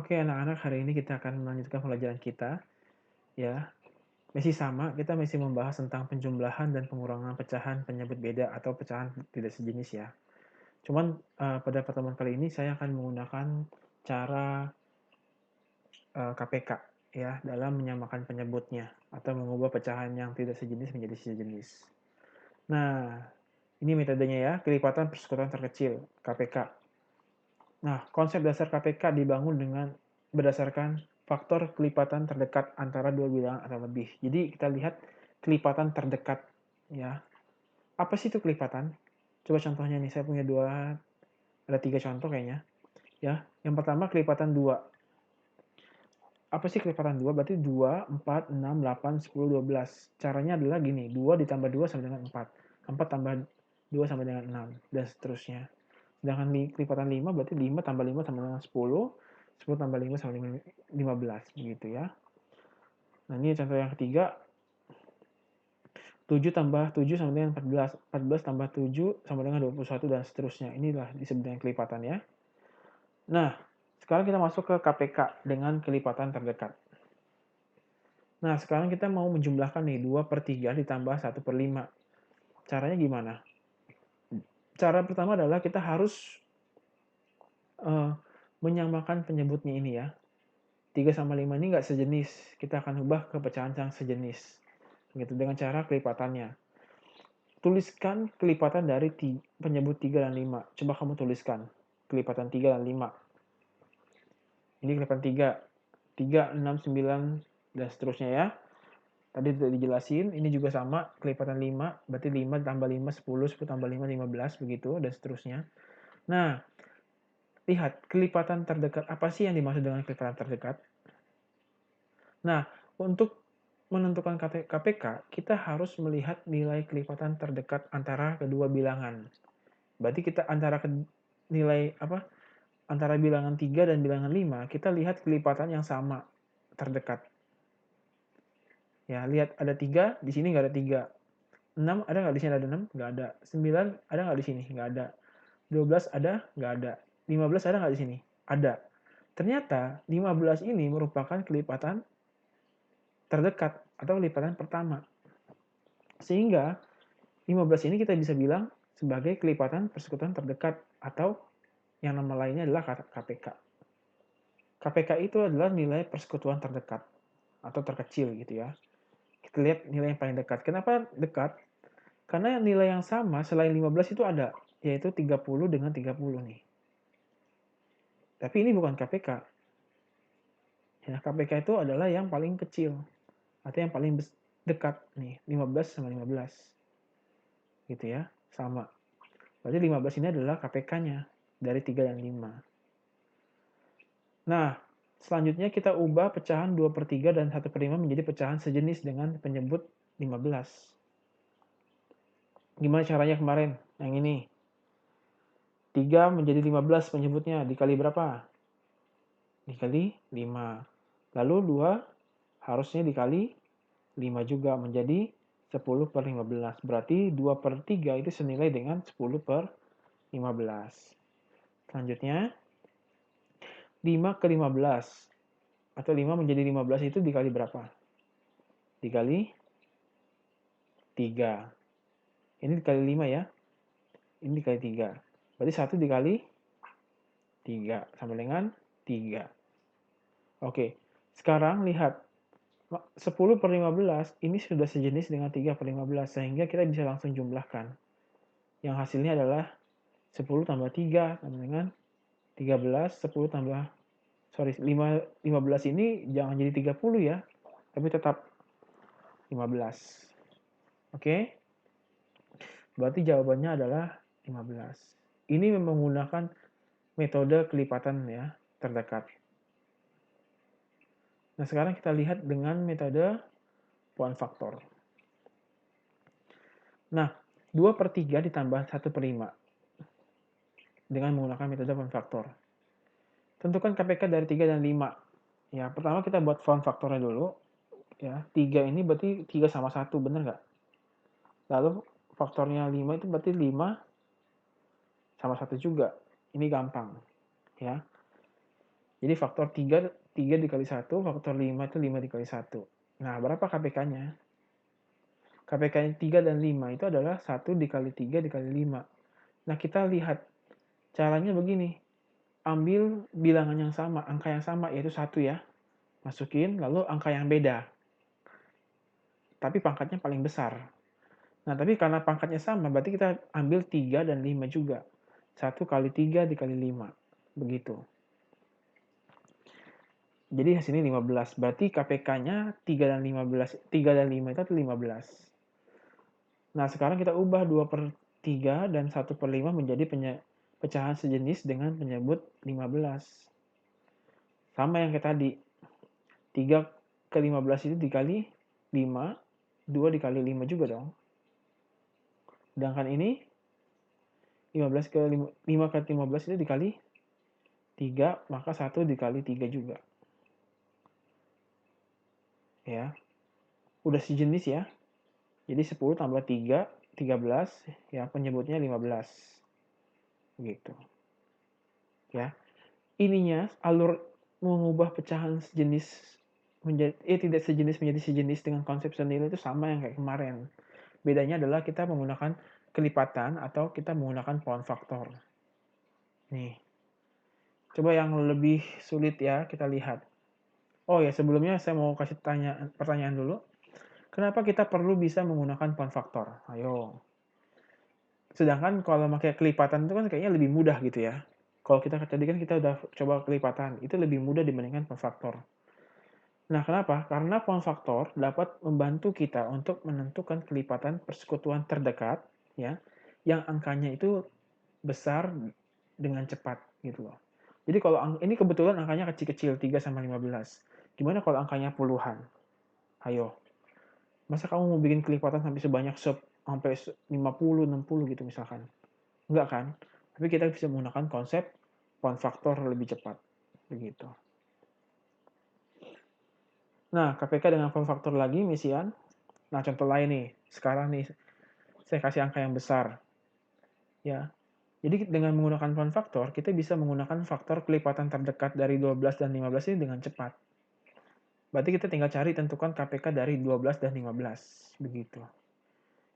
Oke anak-anak, hari ini kita akan melanjutkan pembelajaran kita, ya. Masih sama, kita masih membahas tentang penjumlahan dan pengurangan pecahan penyebut beda atau pecahan tidak sejenis ya. Cuman, pada pertemuan kali ini saya akan menggunakan cara, KPK ya, dalam menyamakan penyebutnya atau mengubah pecahan yang tidak sejenis menjadi sejenis. Nah, ini metodenya ya, kelipatan persekutuan terkecil, KPK. Nah, konsep dasar KPK dibangun dengan berdasarkan faktor kelipatan terdekat antara dua bilangan atau lebih. Jadi kita lihat kelipatan terdekat ya. Apa sih itu kelipatan? Coba contohnya nih, saya punya ada 3 contoh kayaknya ya. Yang pertama kelipatan 2. Apa sih kelipatan 2? Berarti 2, 4, 6, 8, 10, 12. Caranya adalah gini, 2 ditambah 2 sama dengan 4. 4 tambah 2 sama dengan 6 dan seterusnya. Sedangkan kelipatan 5 berarti 5 tambah 5 sama dengan 10, 10 tambah 5 sama dengan 15 begitu ya. Nah, ini contoh yang ketiga, 7 tambah 7 sama dengan 14, 14 tambah 7 sama dengan 21 dan seterusnya. Inilah disebut dengan kelipatan ya. Nah, sekarang kita masuk ke KPK dengan kelipatan terdekat. Nah, sekarang kita mau menjumlahkan nih 2/3 ditambah 1/5. Caranya gimana? Cara pertama adalah kita harus menyamakan penyebutnya ini ya. 3 sama 5 ini nggak sejenis, kita akan ubah ke pecahan yang sejenis. Gitu, dengan cara kelipatannya. Tuliskan kelipatan dari penyebut 3 dan 5. Coba kamu tuliskan kelipatan 3 dan 5. Ini kelipatan 3. 3, 6, 9, dan seterusnya ya. Tadi sudah dijelasin, ini juga sama, kelipatan 5, berarti 5 tambah 5, 10, 10 tambah 5, 15, begitu, dan seterusnya. Nah, lihat, kelipatan terdekat, apa sih yang dimaksud dengan kelipatan terdekat? Nah, untuk menentukan KPK, kita harus melihat nilai kelipatan terdekat antara kedua bilangan. Berarti kita nilai antara bilangan 3 dan bilangan 5, kita lihat kelipatan yang sama terdekat. Ya, lihat ada 3, di sini nggak ada 3. 6 ada nggak di sini ada 6? Nggak ada. 9 ada nggak di sini? Nggak ada. 12 ada? Nggak ada. 15 ada nggak di sini? Ada. Ternyata 15 ini merupakan kelipatan terdekat atau kelipatan pertama. Sehingga 15 ini kita bisa bilang sebagai kelipatan persekutuan terdekat atau yang nama lainnya adalah KPK. KPK itu adalah nilai persekutuan terdekat atau terkecil gitu ya. Kita lihat nilai yang paling dekat. Kenapa dekat? Karena nilai yang sama selain 15 itu ada, yaitu 30 dengan 30 nih. Tapi ini bukan KPK. Ya, KPK itu adalah yang paling kecil atau yang paling dekat nih, 15 sama 15. Gitu ya, sama. Berarti 15 ini adalah KPK-nya dari 3 dan 5. Nah, selanjutnya kita ubah pecahan 2/3 dan 1/5 menjadi pecahan sejenis dengan penyebut 15. Gimana caranya kemarin? Yang ini. 3 menjadi 15 penyebutnya. Dikali berapa? Dikali 5. Lalu 2 harusnya dikali 5 juga menjadi 10/15. Berarti 2/3 itu senilai dengan 10/15. Selanjutnya, 5 ke 15 atau 5 menjadi 15 itu dikali berapa? Dikali 3. Ini dikali 5 ya. Ini dikali 3. Berarti 1 dikali 3 sama dengan 3. Oke. Sekarang lihat 10/15 ini sudah sejenis dengan 3/15 sehingga kita bisa langsung jumlahkan. Yang hasilnya adalah 10 tambah 3 sama dengan 13, 10 tambah 15 ini jangan jadi 30 ya, tapi tetap 15. Oke? Berarti jawabannya adalah 15. Ini menggunakan metode kelipatan ya, terdekat. Nah, sekarang kita lihat dengan metode poin faktor. Nah, 2/3 ditambah 1/5 dengan menggunakan metode poin faktor. Tentukan KPK dari 3 dan 5. Ya, pertama kita buat poin faktornya dulu. Ya, 3 ini berarti 3 sama 1, bener nggak? Lalu faktornya 5 itu berarti 5 sama 1 juga. Ini gampang. Ya. Jadi faktor 3 dikali 1, faktor 5 itu 5 dikali 1. Nah, berapa KPK-nya? KPK-nya 3 dan 5 itu adalah 1 dikali 3 dikali 5. Nah, kita lihat caranya begini. Ambil bilangan yang sama, angka yang sama, yaitu 1 ya. Masukin, lalu angka yang beda. Tapi pangkatnya paling besar. Nah, tapi karena pangkatnya sama, berarti kita ambil 3 dan 5 juga. 1 kali 3 dikali 5. Begitu. Jadi hasilnya 15. Berarti KPK-nya 3 dan 15, 3 dan 5 itu 15. Nah, sekarang kita ubah 2 per 3 dan 1 per 5 menjadi pecahan sejenis dengan penyebut 15. Sama yang kayak tadi. 3 ke 15 itu dikali 5, 2 dikali 5 juga dong. Sedangkan ini 15 ke 5 ke 15 itu dikali 3, maka 1 dikali 3 juga. Ya. Udah sejenis ya. Jadi 10 tambah 3, 13, ya penyebutnya 15. Gitu. Ya. Ininya alur mengubah pecahan sejenis menjadi tidak sejenis menjadi sejenis dengan konsep senilai itu sama yang kayak kemarin. Bedanya adalah kita menggunakan kelipatan atau kita menggunakan pound faktor. Nih. Coba yang lebih sulit ya kita lihat. Oh ya, sebelumnya saya mau kasih pertanyaan dulu. Kenapa kita perlu bisa menggunakan pound faktor? Ayo. Sedangkan kalau pakai kelipatan itu kan kayaknya lebih mudah gitu ya. Kalau kita tadi kan kita udah coba kelipatan, itu lebih mudah dibandingkan pound faktor. Nah, kenapa? Karena pound faktor dapat membantu kita untuk menentukan kelipatan persekutuan terdekat ya, yang angkanya itu besar dengan cepat gitu loh. Jadi kalau ini kebetulan angkanya kecil-kecil 3 sama 15. Gimana kalau angkanya puluhan? Ayo. Masa kamu mau bikin kelipatan sampai sebanyak sampai 50, 60 gitu misalkan? Enggak kan? Tapi kita bisa menggunakan konsep pound faktor lebih cepat. Begitu. Nah, KPK dengan pound faktor lagi, misian. Nah, contoh lain nih. Sekarang nih, saya kasih angka yang besar. Ya. Jadi dengan menggunakan pound faktor, kita bisa menggunakan faktor kelipatan terdekat dari 12 dan 15 ini dengan cepat. Berarti kita tinggal cari tentukan KPK dari 12 dan 15. Begitu.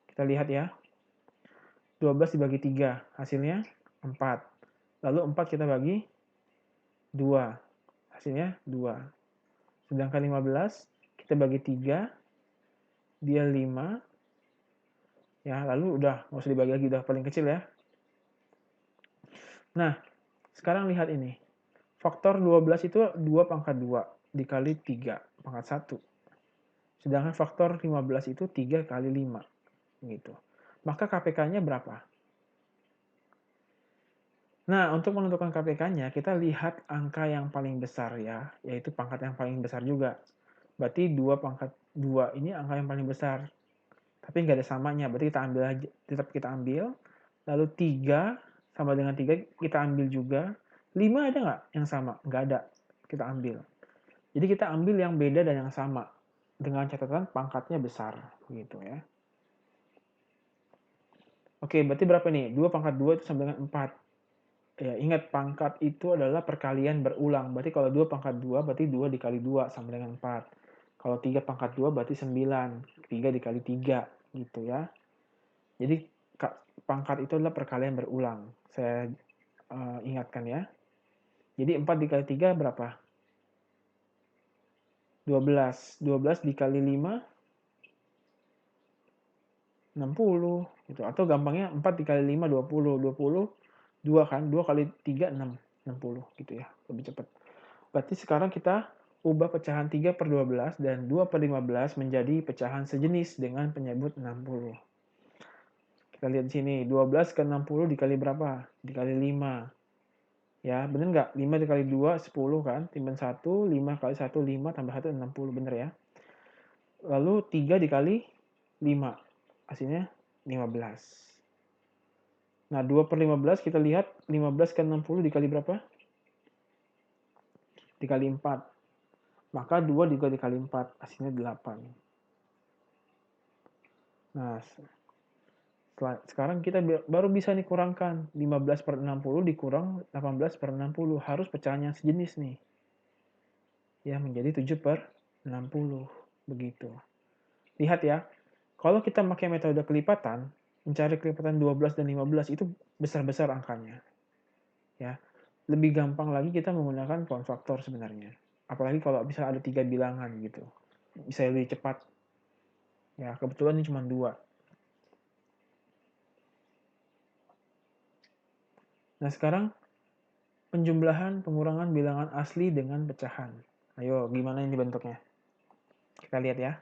Kita lihat ya. 12 dibagi 3, hasilnya 4. Lalu 4 kita bagi 2, hasilnya 2. Sedangkan 15 kita bagi 3, dia 5. Ya, lalu udah, nggak usah dibagi lagi, udah paling kecil ya. Nah, sekarang lihat ini. Faktor 12 itu 2 pangkat 2 dikali 3 pangkat 1. Sedangkan faktor 15 itu 3 kali 5. Gitu. Maka KPK-nya berapa? Nah, untuk menentukan KPK-nya, kita lihat angka yang paling besar ya, yaitu pangkat yang paling besar juga. Berarti 2 pangkat 2 ini angka yang paling besar. Tapi nggak ada samanya, berarti kita ambil aja, tetap kita ambil. Lalu 3 sama dengan 3 kita ambil juga. 5 ada nggak yang sama? Nggak ada, kita ambil. Jadi kita ambil yang beda dan yang sama. Dengan catatan pangkatnya besar. Gitu ya. Oke, berarti berapa nih? 2 pangkat 2 itu sama dengan 4. Ya, ingat pangkat itu adalah perkalian berulang. Berarti kalau 2 pangkat 2 berarti 2 dikali 2 sama dengan 4. Kalau 3 pangkat 2 berarti 9. 3 dikali 3 gitu ya. Jadi pangkat itu adalah perkalian berulang. Saya ingatkan ya. Jadi 4 dikali 3 berapa? 12. 12 dikali 5 60 gitu. Atau gampangnya 4 dikali 5 20. 20 2 kan? 2 kali 3 6. 60 gitu ya. Lebih cepat. Berarti sekarang kita ubah pecahan 3 per 12 dan 2 per 15 menjadi pecahan sejenis dengan penyebut 60. Kita lihat di sini, 12 ke 60 dikali berapa? Dikali 5. Ya, bener nggak? 5 dikali 2, 10 kan? Timbang 1, 5 kali 1, 5, tambah 1, 60. Bener ya? Lalu 3 dikali 5. Hasilnya 15. Nah, 2 per 15 kita lihat 15 ke 60 dikali berapa? Dikali 4. Maka 2 juga dikali 4. Hasilnya 8. Nah, sekarang kita baru bisa nih kurangkan. 15 per 60 dikurang 18 per 60. Harus pecahannya sejenis nih. ya menjadi 7/60 begitu. Lihat ya, kalau kita pakai metode kelipatan, mencari kelipatan 12 dan 15 itu besar-besar angkanya. Ya, lebih gampang lagi kita menggunakan count faktor sebenarnya. Apalagi kalau bisa ada 3 bilangan gitu. Bisa lebih cepat. Ya, kebetulan ini cuma 2. Nah, sekarang penjumlahan pengurangan bilangan asli dengan pecahan. Ayo, gimana ini bentuknya? Kita lihat ya.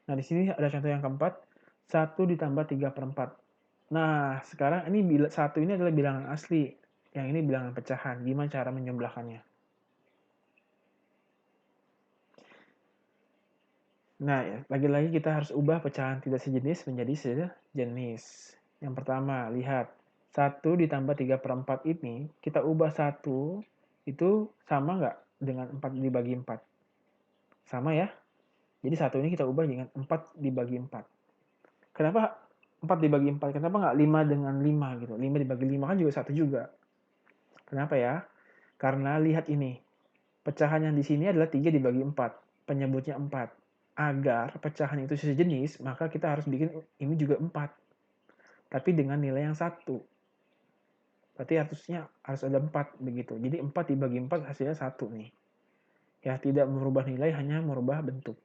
Nah, di sini ada contoh yang keempat. 1 ditambah 3/4. Nah, sekarang ini 1 ini adalah bilangan asli. Yang ini bilangan pecahan. Gimana cara menjumlahkannya? Nah, ya, lagi-lagi kita harus ubah pecahan tidak sejenis menjadi sejenis. Yang pertama, lihat. 1 ditambah 3/4 ini, kita ubah 1, itu sama nggak dengan 4 dibagi 4? Sama ya? Jadi 1 ini kita ubah dengan 4 dibagi 4. Kenapa 4 dibagi 4? Kenapa nggak 5 dengan 5 gitu? 5 dibagi 5 kan juga 1 juga. Kenapa ya? Karena lihat ini. Pecahan yang di sini adalah 3 dibagi 4. Penyebutnya 4. Agar pecahan itu sejenis, maka kita harus bikin ini juga 4. Tapi dengan nilai yang 1. Berarti harusnya harus ada 4 begitu. Jadi 4 dibagi 4 hasilnya 1 nih. Ya, tidak merubah nilai, hanya merubah bentuk.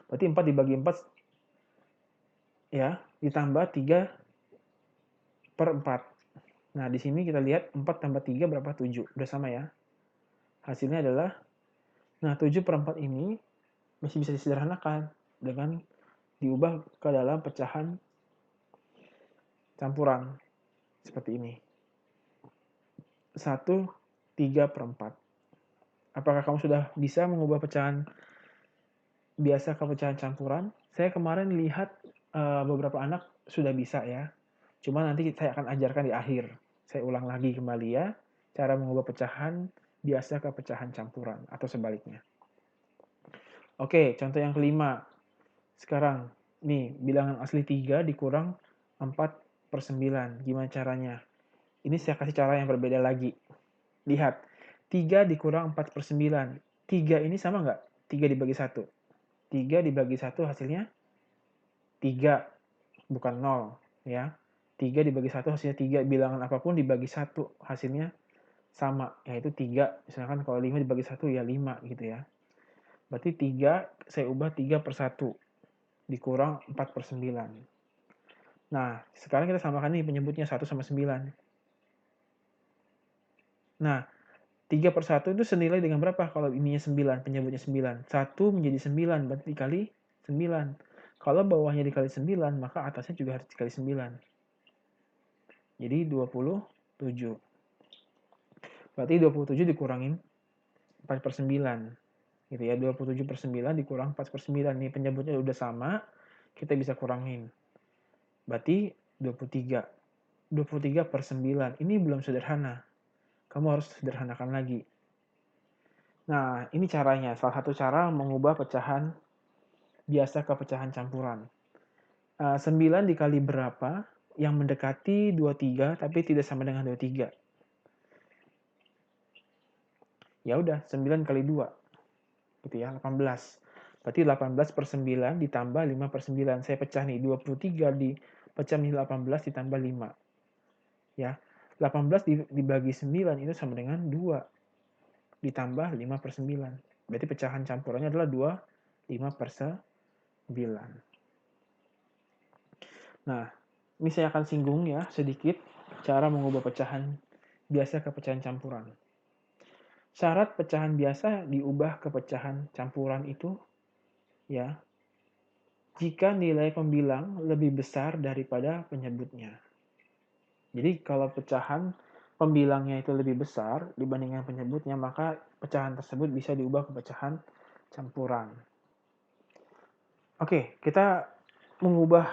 Berarti 4 dibagi 4 ya, ditambah 3/4. Nah, di sini kita lihat 4 tambah 3 berapa? 7. Udah sama ya. Hasilnya adalah, nah 7/4 ini masih bisa disederhanakan dengan diubah ke dalam pecahan campuran. Seperti ini. 1 3/4. Apakah kamu sudah bisa mengubah pecahan biasa ke pecahan campuran? Saya kemarin lihat beberapa anak sudah bisa ya. Cuma nanti saya akan ajarkan di akhir. Saya ulang lagi kembali ya, cara mengubah pecahan biasa ke pecahan campuran atau sebaliknya. Oke, contoh yang kelima. Sekarang, nih, bilangan asli 3 dikurang 4/9. Gimana caranya? Ini saya kasih cara yang berbeda lagi. Lihat, 3 dikurang 4/9. 3 ini sama nggak? 3 dibagi 1. 3 dibagi 1 hasilnya 3, bukan 0. Ya. 3 dibagi 1 hasilnya 3. Bilangan apapun dibagi 1 hasilnya sama, yaitu 3. Misalkan kalau 5 dibagi 1 ya 5 gitu ya. Berarti 3 saya ubah 3/1 dikurang 4/9. Nah, sekarang kita samakan nih penyebutnya 1 sama 9. Nah, 3/1 itu senilai dengan berapa kalau ininya 9, penyebutnya 9? 1 menjadi 9, berarti dikali 9. Kalau bawahnya dikali 9, maka atasnya juga harus dikali 9. Jadi 27. Berarti 27 dikurangin 4/9. Gitu ya, 27/9 dikurang 4/9. Nih penyebutnya udah sama, kita bisa kurangin. Berarti 23. 23/9. Ini belum sederhana. Kamu harus sederhanakan lagi. Nah, ini caranya. Salah satu cara mengubah pecahan biasa ke pecahan campuran. 9 dikali berapa yang mendekati 23 tapi tidak sama dengan 23? Ya udah, 9 kali 2. Gitu ya, 18. Berarti 18/9 ditambah 5/9. Saya pecah nih, 23 dipecah menjadi 18 ditambah 5. Ya, 18 dibagi 9 itu sama dengan 2 ditambah 5/9. Berarti pecahan campurannya adalah 2, 5/9. Nah, ini saya akan singgung ya sedikit cara mengubah pecahan biasa ke pecahan campuran. Syarat pecahan biasa diubah ke pecahan campuran itu ya, jika nilai pembilang lebih besar daripada penyebutnya. Jadi kalau pecahan pembilangnya itu lebih besar dibandingkan penyebutnya, maka pecahan tersebut bisa diubah ke pecahan campuran. Oke, kita mengubah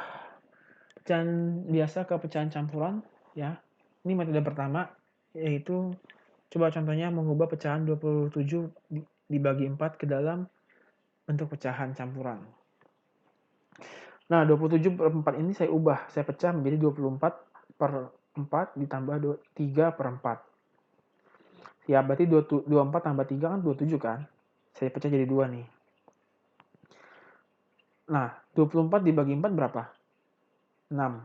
pecahan biasa ke pecahan campuran ya. Ini metode pertama, yaitu coba contohnya mengubah pecahan 27 dibagi 4 ke dalam bentuk pecahan campuran. Nah, 27/4 ini saya ubah, saya pecah menjadi 24/4 ditambah 3/4. Ya, berarti 24 tambah 3 kan 27 kan? Saya pecah jadi 2 nih. Nah, 24 dibagi 4 berapa? 6.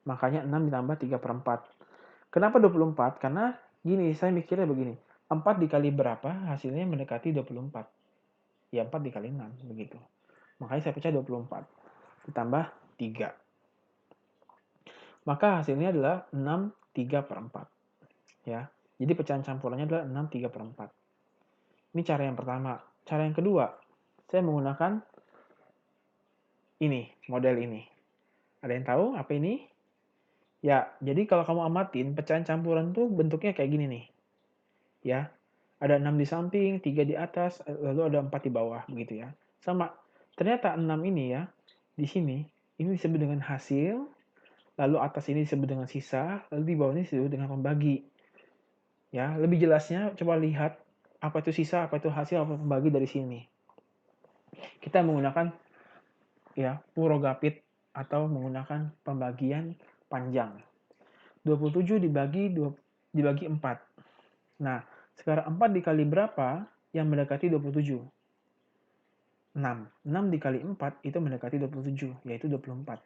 Makanya 6 ditambah 3/4. Kenapa 24? Karena gini, saya mikirnya begini. 4 dikali berapa hasilnya mendekati 24. Ya 4 dikali 6, begitu. Makanya saya pecah 24. Ditambah 3. Maka hasilnya adalah 6 3/4. Ya. Jadi pecahan campurannya adalah 6 3/4. Ini cara yang pertama. Cara yang kedua, saya menggunakan ini, model ini. Ada yang tahu apa ini? Ya, jadi kalau kamu amatin, pecahan campuran tuh bentuknya kayak gini nih. Ya, ada 6 di samping, 3 di atas, lalu ada 4 di bawah, begitu ya. Sama, ternyata 6 ini ya, di sini, ini disebut dengan hasil, lalu atas ini disebut dengan sisa, lalu di bawah ini disebut dengan pembagi. Ya, lebih jelasnya coba lihat apa itu sisa, apa itu hasil, apa pembagi dari sini. Kita menggunakan ya purogapit atau menggunakan pembagian panjang. 27 dibagi 4. Nah, sekarang 4 dikali berapa yang mendekati 27? 6. 6 dikali 4 itu mendekati 27, yaitu 24.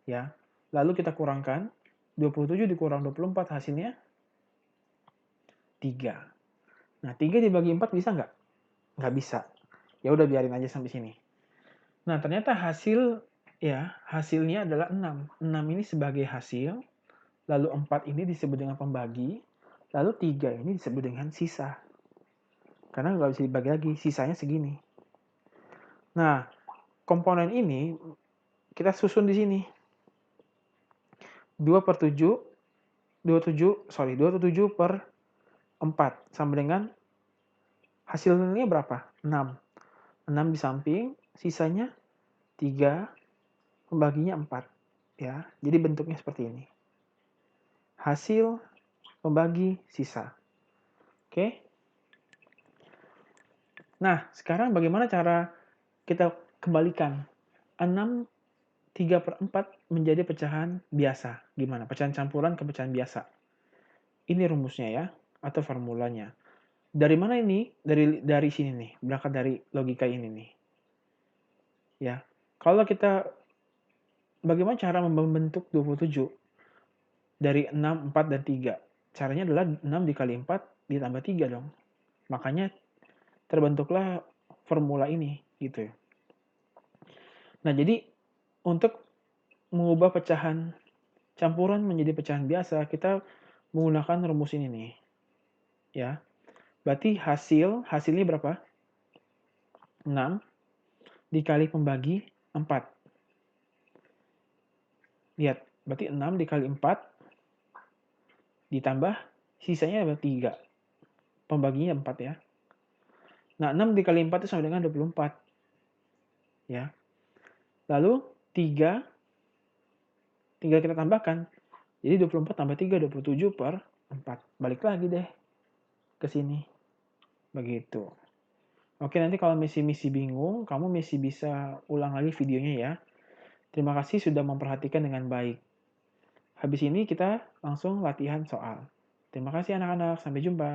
Ya. Lalu kita kurangkan, 27 dikurang 24 hasilnya 3. Nah, 3 dibagi 4 bisa nggak? Nggak bisa. Ya udah biarin aja sampai sini. Nah, ternyata hasilnya adalah 6. 6 ini sebagai hasil, lalu 4 ini disebut dengan pembagi, lalu 3 ini disebut dengan sisa. Karena nggak bisa dibagi lagi, sisanya segini. Nah, komponen ini kita susun di sini. 27 per 4 sama dengan hasilnya berapa? 6. 6 di samping, sisanya 3, pembaginya 4. Ya, jadi bentuknya seperti ini. Hasil, pembagi, sisa. Oke? Nah, sekarang bagaimana cara kita kembalikan 6 3/4 menjadi pecahan biasa. Gimana? Pecahan campuran ke pecahan biasa. Ini rumusnya ya, atau formulanya. Dari mana ini? Dari sini nih, berangkat dari logika ini nih. Ya. Kalau kita bagaimana cara membentuk 27 dari 6, 4 dan 3? Caranya adalah 6 dikali 4 ditambah 3 dong. Makanya terbentuklah formula ini gitu ya. Nah, jadi untuk mengubah pecahan campuran menjadi pecahan biasa, kita menggunakan rumus ini nih. Ya. Berarti hasilnya berapa? 6 dikali pembagi 4. Lihat, berarti 6 dikali 4 ditambah sisanya adalah 3. Pembaginya 4 ya. Nah, 6 dikali 4 itu sama dengan 24. Ya. Lalu 3 tinggal kita tambahkan. Jadi 24 tambah 3 27 per 4. Balik lagi deh ke sini. Begitu. Oke, nanti kalau misi bingung, kamu masih bisa ulang lagi videonya ya. Terima kasih sudah memperhatikan dengan baik. Habis ini kita langsung latihan soal. Terima kasih anak-anak, sampai jumpa.